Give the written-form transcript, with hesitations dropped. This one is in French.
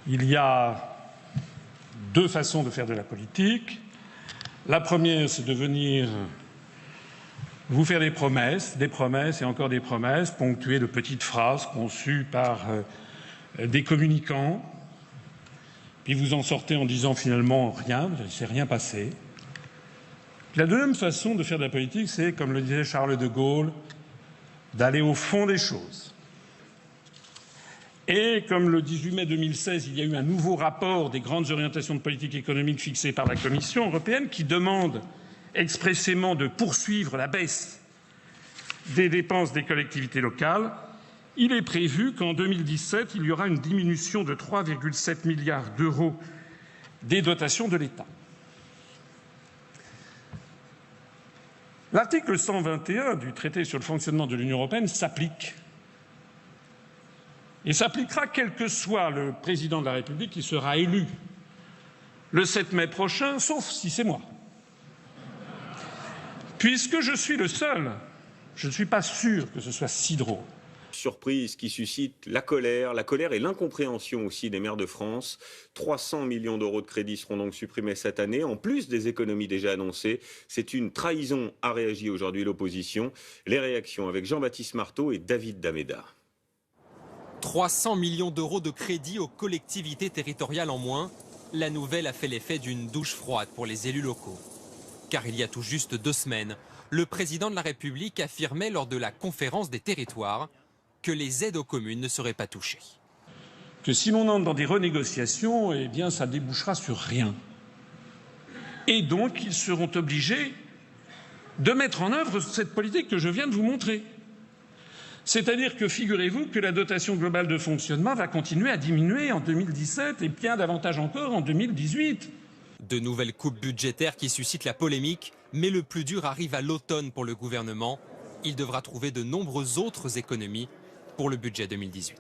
Il y a deux façons de faire de la politique. La première, c'est de venir vous faire des promesses et encore des promesses, ponctuées de petites phrases conçues par des communicants. Puis vous en sortez en disant finalement rien, il ne s'est rien passé. La deuxième façon de faire de la politique, c'est, comme le disait Charles de Gaulle, d'aller au fond des choses. Et comme le 18 mai 2016, il y a eu un nouveau rapport des grandes orientations de politique économique fixées par la Commission européenne qui demande expressément de poursuivre la baisse des dépenses des collectivités locales, il est prévu qu'en 2017, il y aura une diminution de 3,7 milliards d'euros des dotations de l'État. L'article 121 du traité sur le fonctionnement de l'Union européenne s'applique. Et s'appliquera quel que soit le président de la République qui sera élu le 7 mai prochain, sauf si c'est moi. Puisque je suis le seul, je ne suis pas sûr que ce soit si drôle. Surprise qui suscite la colère et l'incompréhension aussi des maires de France. 300 millions d'euros de crédits seront donc supprimés cette année, en plus des économies déjà annoncées. C'est une trahison, a réagi aujourd'hui l'opposition. Les réactions avec Jean-Baptiste Marteau et David Dameda. 300 millions d'euros de crédits aux collectivités territoriales en moins. La nouvelle a fait l'effet d'une douche froide pour les élus locaux. Car il y a tout juste 2 semaines, le président de la République affirmait lors de la conférence des territoires que les aides aux communes ne seraient pas touchées. Que si l'on entre dans des renégociations, eh bien, ça débouchera sur rien. Et donc, ils seront obligés de mettre en œuvre cette politique que je viens de vous montrer. C'est-à-dire que, figurez-vous, que la dotation globale de fonctionnement va continuer à diminuer en 2017 et bien davantage encore en 2018. De nouvelles coupes budgétaires qui suscitent la polémique, mais le plus dur arrive à l'automne pour le gouvernement. Il devra trouver de nombreuses autres économies pour le budget 2018.